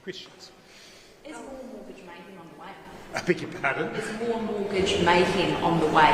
Questions? Is more mortgage making on the way? I beg your pardon? Is more mortgage making on the way?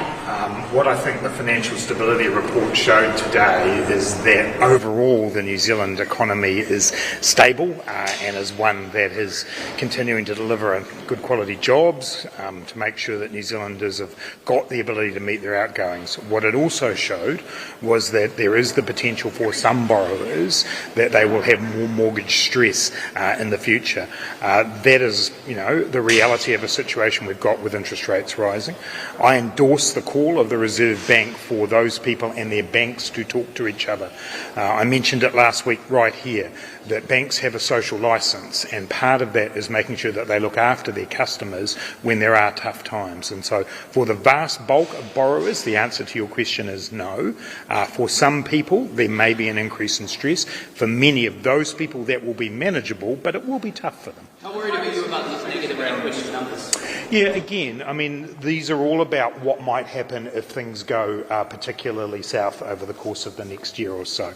What I think the Financial Stability Report showed today is that overall the New Zealand economy is stable and is one that is continuing to deliver good quality jobs to make sure that New Zealanders have got the ability to meet their outgoings. What it also showed was that there is the potential for some borrowers that they will have more mortgage stress in the future. That is, the reality of a situation we've got with interest rates rising. I endorse the call of the Reserve Bank for those people and their banks to talk to each other. I mentioned it last week right here, that banks have a social licence, and part of that is making sure that they look after their customers when there are tough times. And so for the vast bulk of borrowers, the answer to your question is no. For some people, there may be an increase in stress. For many of those people, that will be manageable, but it will be tough for them. How worried are you about these negative equity numbers? Yeah, again, these are all about what might happen if things go particularly south over the course of the next year or so.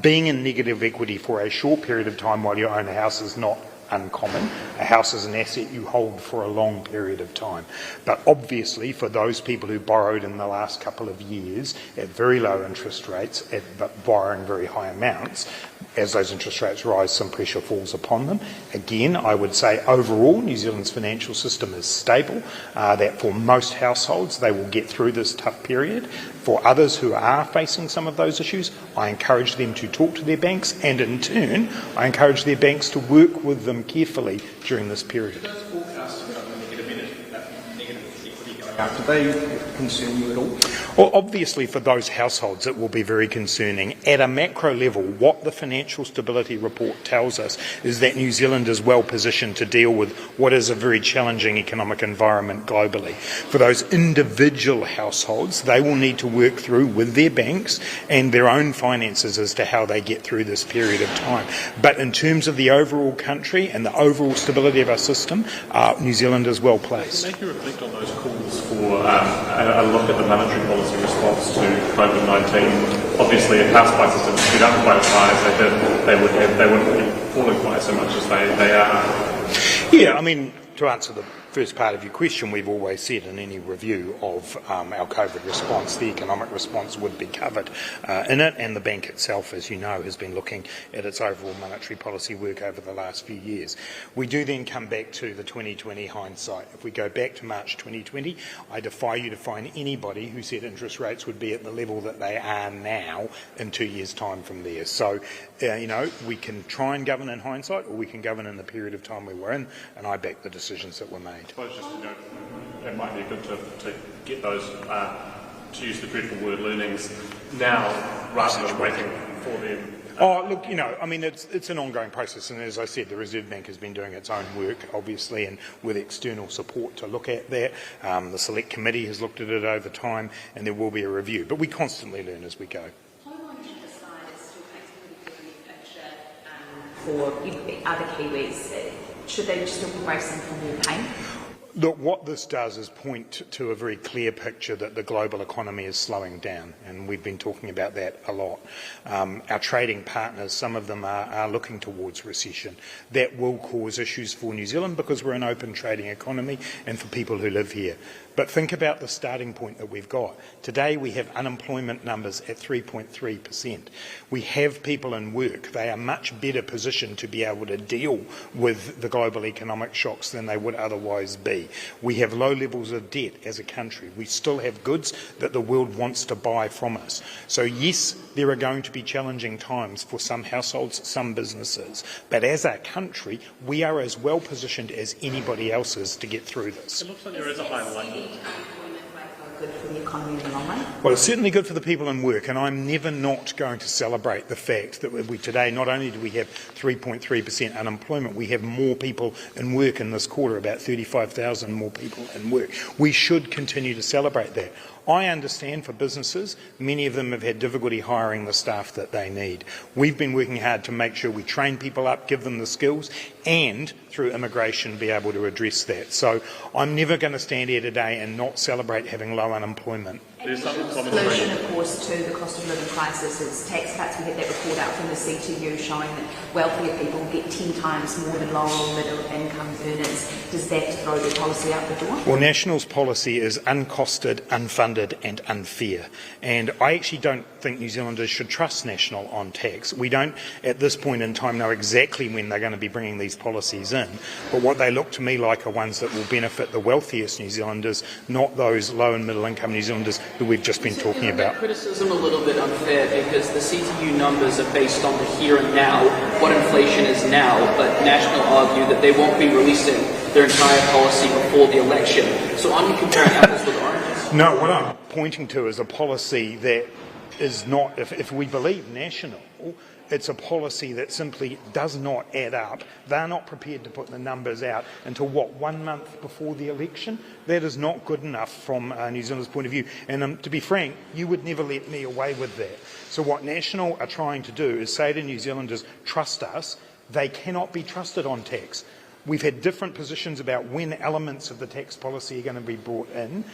Being in negative equity for a short period of time while you own a house is not uncommon. A house is an asset you hold for a long period of time. But obviously, for those people who borrowed in the last couple of years at very low interest rates, but borrowing very high amounts, as those interest rates rise, some pressure falls upon them. Again, I would say overall, New Zealand's financial system is stable, that for most households, they will get through this tough period. For others who are facing some of those issues, I encourage them to talk to their banks, and in turn, I encourage their banks to work with them carefully during this period. Do those forecasts about negative equity going up, do they concern you at all? Well, obviously for those households it will be very concerning. At a macro level, what the Financial Stability Report tells us is that New Zealand is well positioned to deal with what is a very challenging economic environment globally. For those individual households, they will need to work through with their banks and their own finances as to how they get through this period of time. But in terms of the overall country and the overall stability of our system, New Zealand is well placed. Make you reflect on those calls for a look at the monetary policy response to COVID-19. Obviously, if house prices had been up quite as high as they did, they wouldn't be falling quite so much as they are. Yeah, to answer the first part of your question, we've always said in any review of our COVID response, the economic response would be covered in it, and the bank itself, as you know, has been looking at its overall monetary policy work over the last few years. We do then come back to the 2020 hindsight. If we go back to March 2020, I defy you to find anybody who said interest rates would be at the level that they are now in 2 years' time from there. So, we can try and govern in hindsight, or we can govern in the period of time we were in, and I back the decisions that were made. I suppose just it might be good to get those, to use the dreadful word, learnings now rather than waiting for them. It's an ongoing process, and as I said, the Reserve Bank has been doing its own work, obviously, and with external support to look at that. The Select Committee has looked at it over time, and there will be a review. But we constantly learn as we go. Homeownership aside is still a pretty good picture for other Kiwis. Should they still be bracing for more pain? Look, what this does is point to a very clear picture that the global economy is slowing down, and we've been talking about that a lot. Our trading partners, some of them are looking towards recession. That will cause issues for New Zealand because we're an open trading economy and for people who live here. But think about the starting point that we've got. Today we have unemployment numbers at 3.3%. We have people in work. They are much better positioned to be able to deal with the global economic shocks than they would otherwise be. We have low levels of debt as a country. We still have goods that the world wants to buy from us. So yes, there are going to be challenging times for some households, some businesses. But as a country, we are as well positioned as anybody else is to get through this. It looks like there is a high likelihood. Good for the economy in the long run? Well, it's certainly good for the people in work, and I'm never not going to celebrate the fact that we today, not only do we have 3.3% unemployment, we have more people in work in this quarter, about 35,000 more people in work. We should continue to celebrate that. I understand for businesses, many of them have had difficulty hiring the staff that they need. We've been working hard to make sure we train people up, give them the skills, and through immigration be able to address that. So I'm never going to stand here today and not celebrate having low unemployment. There's some The common solution, of course, to the cost of living crisis is tax cuts. We had that report out from the CTU showing that wealthier people get 10 times more than lower or middle income earners. Does that throw the policy out the door? Well, National's policy is uncosted, unfunded and unfair. And I actually don't think New Zealanders should trust National on tax. We don't, at this point in time, know exactly when they're going to be bringing these policies in. But what they look to me like are ones that will benefit the wealthiest New Zealanders, not those low and middle income New Zealanders who we've just been talking about. Criticism a little bit unfair because the CTU numbers are based on the here and now, what inflation is now, but National argue that they won't be releasing their entire policy before the election. So aren't you comparing apples with oranges? No, what I'm pointing to is a policy that is not, if we believe National, it's a policy that simply does not add up. They're not prepared to put the numbers out until, 1 month before the election? That is not good enough from New Zealand's point of view. And to be frank, you would never let me away with that. So what National are trying to do is say to New Zealanders, trust us. They cannot be trusted on tax. We've had different positions about when elements of the tax policy are going to be brought in.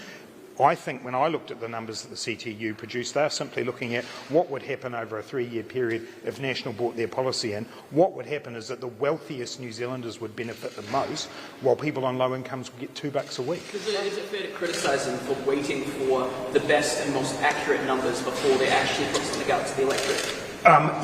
I think when I looked at the numbers that the CTU produced, they're simply looking at what would happen over a 3-year period if National brought their policy in. What would happen is that the wealthiest New Zealanders would benefit the most, while people on low incomes would get $2 a week. Is it fair to criticise them for waiting for the best and most accurate numbers before they actually put something out to the electorate?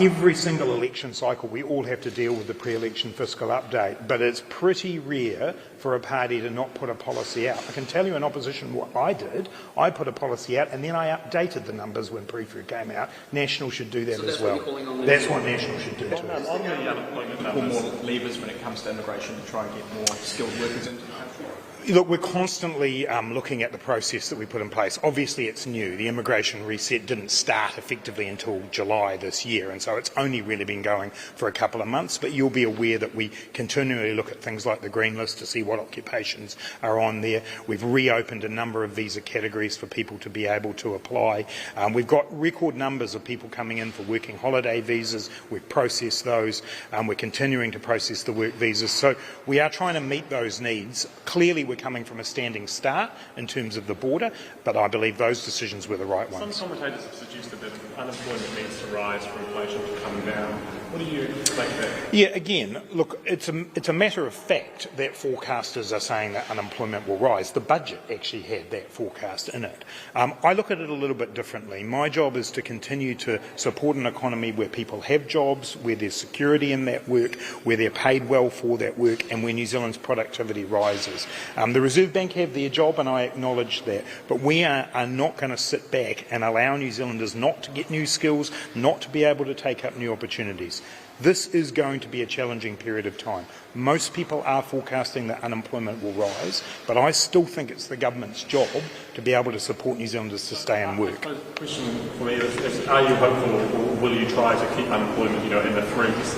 Every single election cycle, we all have to deal with the pre-election fiscal update, but it's pretty rare for a party to not put a policy out. I can tell you in opposition what I did. I put a policy out and then I updated the numbers when pre-food came out. National should do that So as well. That's what National should do to us. On the unemployment Pull numbers, more levers when it comes to immigration to try and get more skilled workers into the country. Look, we're constantly looking at the process that we put in place. Obviously, it's new. The immigration reset didn't start effectively until July this year, and so it's only really been going for a couple of months. But you'll be aware that we continually look at things like the green list to see what occupations are on there. We've reopened a number of visa categories for people to be able to apply. We've got record numbers of people coming in for working holiday visas. We've processed those. We're continuing to process the work visas. So we are trying to meet those needs. Clearly, we're coming from a standing start in terms of the border, but I believe those decisions were the right ones. some commentators have suggested that unemployment needs to rise for inflation to come down. What do you think of that? Yeah, again, look, it's a matter of fact that forecasters are saying that unemployment will rise. The budget actually had that forecast in it. I look at it a little bit differently. My job is to continue to support an economy where people have jobs, where there's security in that work, where they're paid well for that work, and where New Zealand's productivity rises. The Reserve Bank have their job, and I acknowledge that, but we are not going to sit back and allow New Zealanders not to get new skills, not to be able to take up new opportunities. This is going to be a challenging period of time. Most people are forecasting that unemployment will rise, but I still think it's the government's job to be able to support New Zealanders to stay and work. The question for me is are you hopeful, or will you try to keep unemployment, in the threes?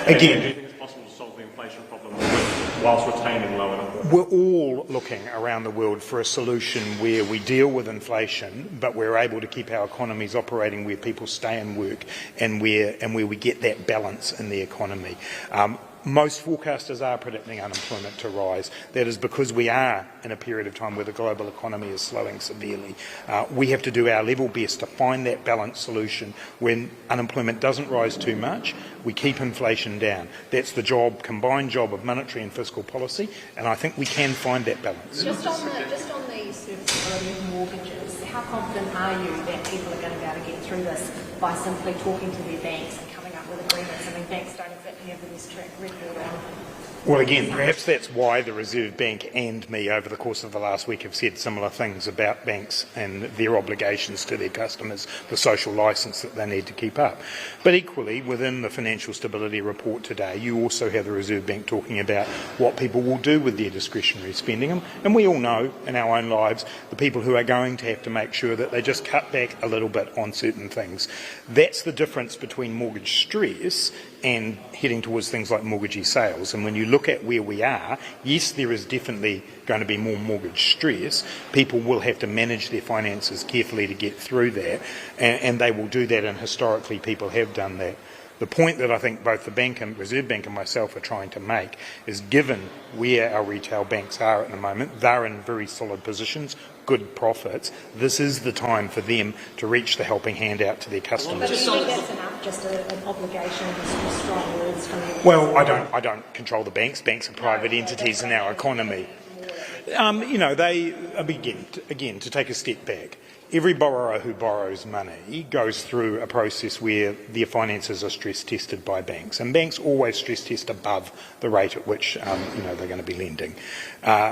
Again, do you think it's possible to solve the inflation problem whilst retaining low unemployment? we're all looking around the world for a solution where we deal with inflation, but we're able to keep our economies operating where people stay and work, and where we get that balance in the economy. Most forecasters are predicting unemployment to rise. That is because we are in a period of time where the global economy is slowing severely. We have to do our level best to find that balanced solution when unemployment doesn't rise too much. We keep inflation down. That's the combined job of monetary and fiscal policy, and I think we can find that balance. Just on the serviceability of mortgages, how confident are you that people are going to be able to get through this by simply talking to their banks and coming up with agreements? I mean, banks don't exactly have the best track record on. Well, again, perhaps that's why the Reserve Bank and me over the course of the last week have said similar things about banks and their obligations to their customers, the social licence that they need to keep up. But equally, within the Financial Stability Report today, you also have the Reserve Bank talking about what people will do with their discretionary spending. And we all know in our own lives the people who are going to have to make sure that they just cut back a little bit on certain things. That's the difference between mortgage stress and heading towards things like mortgagee sales. And when you look at where we are, yes, there is definitely going to be more mortgage stress. People will have to manage their finances carefully to get through that, and they will do that, and historically people have done that. The point that I think both the Bank and Reserve Bank and myself are trying to make is, given where our retail banks are at the moment, they're in very solid positions. good profits, this is the time for them to reach the helping hand out to their customers. But do you think that's enough, just an obligation, just strong words from you? Well, I don't control the banks. Banks are private entities in our economy. Again, to take a step back, every borrower who borrows money goes through a process where their finances are stress tested by banks, and banks always stress test above the rate at which they're going to be lending.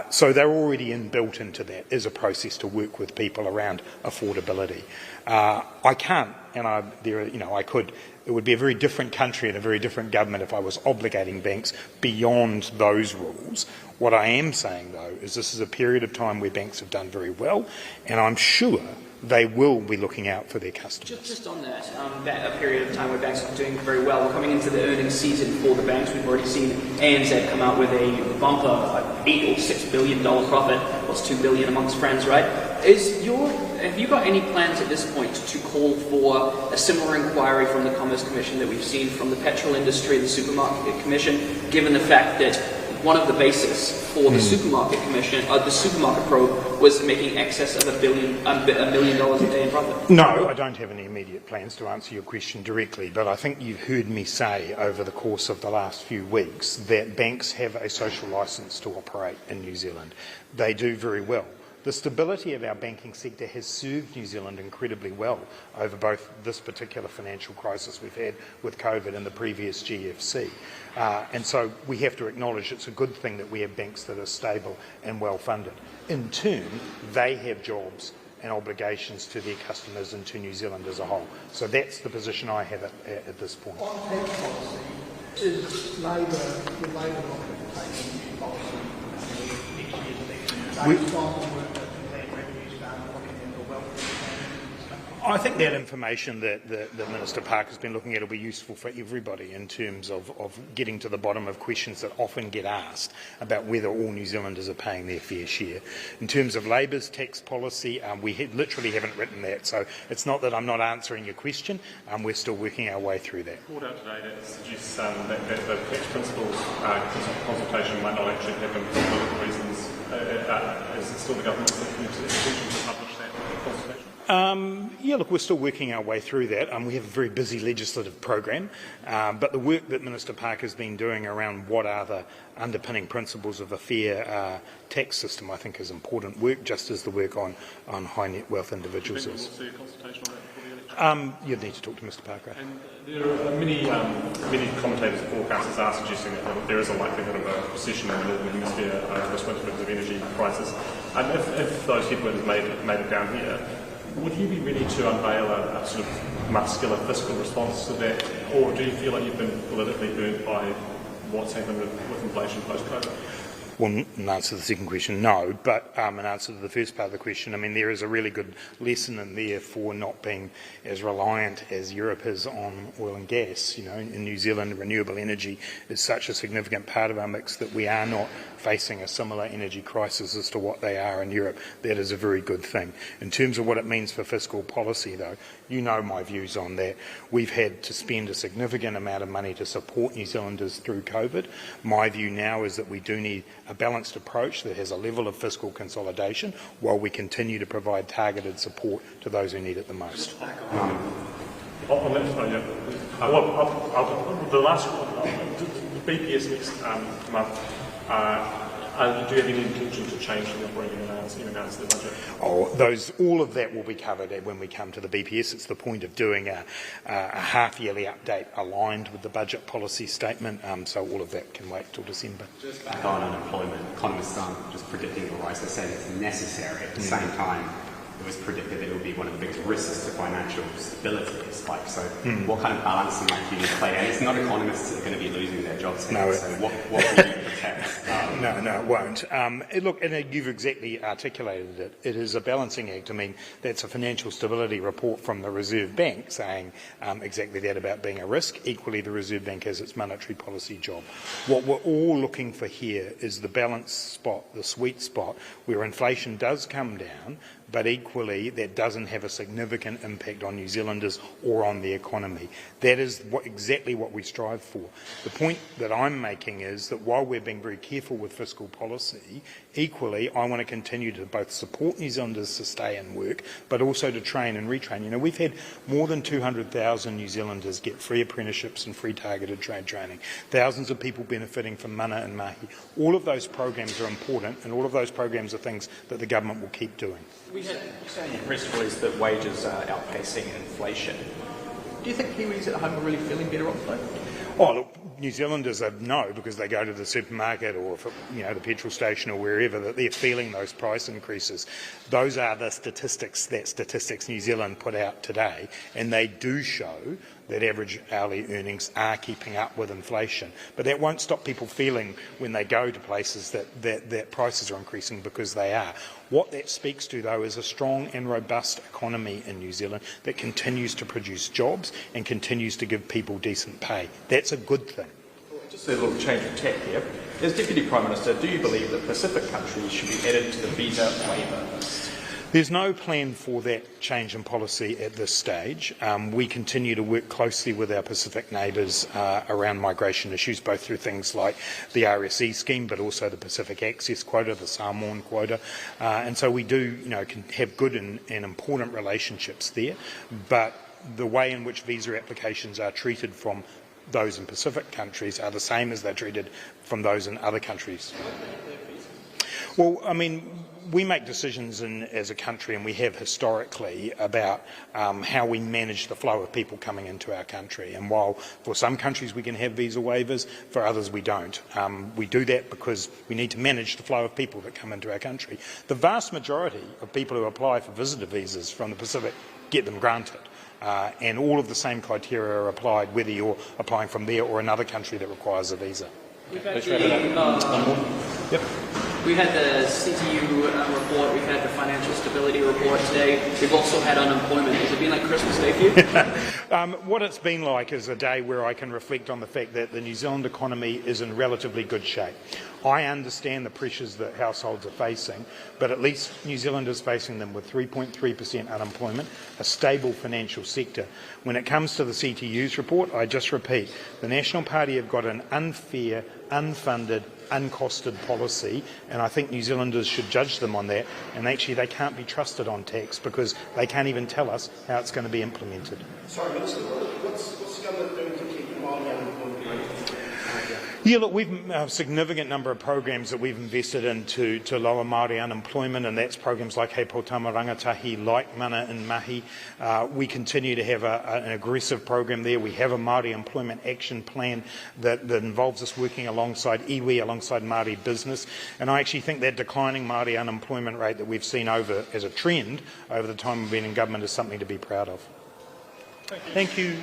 So they're already inbuilt into that is a process to work with people around affordability. I can't, and I could. It would be a very different country and a very different government if I was obligating banks beyond those rules. What I am saying, though, is this is a period of time where banks have done very well, and I'm sure they will be looking out for their customers. Just on that, a period of time where banks are doing very well. We're coming into the earnings season for the banks. We've already seen ANZ come out with a bumper, $8 or $6 billion profit, plus $2 billion amongst friends, right? Have you got any plans at this point to call for a similar inquiry from the Commerce Commission that we've seen from the petrol industry, the Supermarket Commission, given the fact that one of the basis for the Supermarket Commission, the Supermarket Probe, was making excess of $1 million a day in profit? No, I don't have any immediate plans to answer your question directly, but I think you've heard me say over the course of the last few weeks that banks have a social licence to operate in New Zealand. They do very well. The stability of our banking sector has served New Zealand incredibly well over both this particular financial crisis we've had with COVID and the previous GFC. And so we have to acknowledge it's a good thing that we have banks that are stable and well funded. In turn, they have jobs and obligations to their customers and to New Zealand as a whole. So that's the position I have at this point. On tax policy, is Labour looking to take a new policy next year's election based on the work that the land revenue's done, looking at the wealth and stuff? I think that information that Minister Parker's been looking at will be useful for everybody in terms of getting to the bottom of questions that often get asked about whether all New Zealanders are paying their fair share. In terms of Labour's tax policy, we literally haven't written that, so it's not that I'm not answering your question, we're still working our way through that. Report out today that suggests that the tax principles consultation might not actually happen for political reasons. Is it still the government's intention to publish that consultation? Look, we're still working our way through that. We have a very busy legislative program, but the work that Minister Parker's been doing around what are the underpinning principles of a fair tax system, I think, is important work, just as the work on high net wealth individuals is. Will see a consultation on that before the election? You'd need to talk to Mr Parker. And there are many commentators and forecasters are suggesting that there is a likelihood of a recession in the Northern Hemisphere this winter because of energy prices. If those headwinds made it down here, would you be ready to unveil a sort of muscular fiscal response to that, or do you feel like you've been politically burnt by what's happened with inflation post-COVID? Well, in answer to the second question, no. But in answer to the first part of the question, I mean, there is a really good lesson in there for not being as reliant as Europe is on oil and gas. You know, in New Zealand, renewable energy is such a significant part of our mix that we are not facing a similar energy crisis as to what they are in Europe. That is a very good thing. In terms of what it means for fiscal policy, though, you know my views on that. We've had to spend a significant amount of money to support New Zealanders through COVID. My view now is that we do need a balanced approach that has a level of fiscal consolidation while we continue to provide targeted support to those who need it the most. The last BPS next month. Do you have any intention to change the operating allowance even as the budget? All of that will be covered when we come to the BPS. It's the point of doing a half-yearly update aligned with the budget policy statement, so all of that can wait till December. Just back on unemployment, economists aren't just predicting the rise, they're saying it's necessary. At the same time, it was predicted that it would be one of the biggest risks to financial stability, a spike. So what kind of balancing act do you need to play? And it's not economists that are going to be losing their jobs here. No, so what will you protect? No, it won't. Look, and you've exactly articulated it. It is a balancing act. I mean, that's a financial stability report from the Reserve Bank saying exactly that about being a risk. Equally, the Reserve Bank has its monetary policy job. What we're all looking for here is the balanced spot, the sweet spot, where inflation does come down, but equally that doesn't have a significant impact on New Zealanders or on the economy. That is exactly what we strive for. The point that I'm making is that while we're being very careful with fiscal policy, equally I want to continue to both support New Zealanders to stay and work, but also to train and retrain. You know, we've had more than 200,000 New Zealanders get free apprenticeships and free targeted trade training. Thousands of people benefiting from mana and mahi. All of those programs are important, and all of those programs are things that the government will keep doing. You say in your press release that wages are outpacing inflation. Do you think Kiwis at home are really feeling better off though? Oh, look, New Zealanders know because they go to the supermarket or the petrol station or wherever that they're feeling those price increases. Those are the statistics that Statistics New Zealand put out today, and they do show that average hourly earnings are keeping up with inflation. But that won't stop people feeling when they go to places that prices are increasing, because they are. What that speaks to, though, is a strong and robust economy in New Zealand that continues to produce jobs and continues to give people decent pay. That's a good thing. Just a little change of tack here. As Deputy Prime Minister, do you believe that Pacific countries should be added to the visa waiver list? There's no plan for that change in policy at this stage. We continue to work closely with our Pacific neighbours around migration issues, both through things like the RSE scheme, but also the Pacific Access Quota, the Samoan Quota. And so we do, can have good and important relationships there. But the way in which visa applications are treated from those in Pacific countries are the same as they're treated from those in other countries. Well, I mean, we make decisions as a country, and we have historically, about how we manage the flow of people coming into our country. And while for some countries we can have visa waivers, for others we don't. We do that because we need to manage the flow of people that come into our country. The vast majority of people who apply for visitor visas from the Pacific get them granted. And all of the same criteria are applied whether you're applying from there or another country that requires a visa. We've had We've had the CTU report, we've had the financial stability report today, we've also had unemployment. Has it been like Christmas Day for you? What it's been like is a day where I can reflect on the fact that the New Zealand economy is in relatively good shape. I understand the pressures that households are facing, but at least New Zealand is facing them with 3.3% unemployment, a stable financial sector. When it comes to the CTU's report, I just repeat, the National Party have got an unfair, unfunded, uncosted policy, and I think New Zealanders should judge them on that, and actually they can't be trusted on tax because they can't even tell us how it's going to be implemented. Sorry, Minister, what's the government doing to keep Māori unemployment rate? Yeah, look, we've a significant number of programs that we've invested in to lower Māori unemployment, and that's programs like He Potama Rangatahi, like Mana and Mahi. We continue to have an aggressive program there. We have a Māori employment action plan that involves us working alongside iwi, alongside Māori business, and I actually think that declining Māori unemployment rate that we've seen over as a trend over the time we've been in government is something to be proud of. Thank you.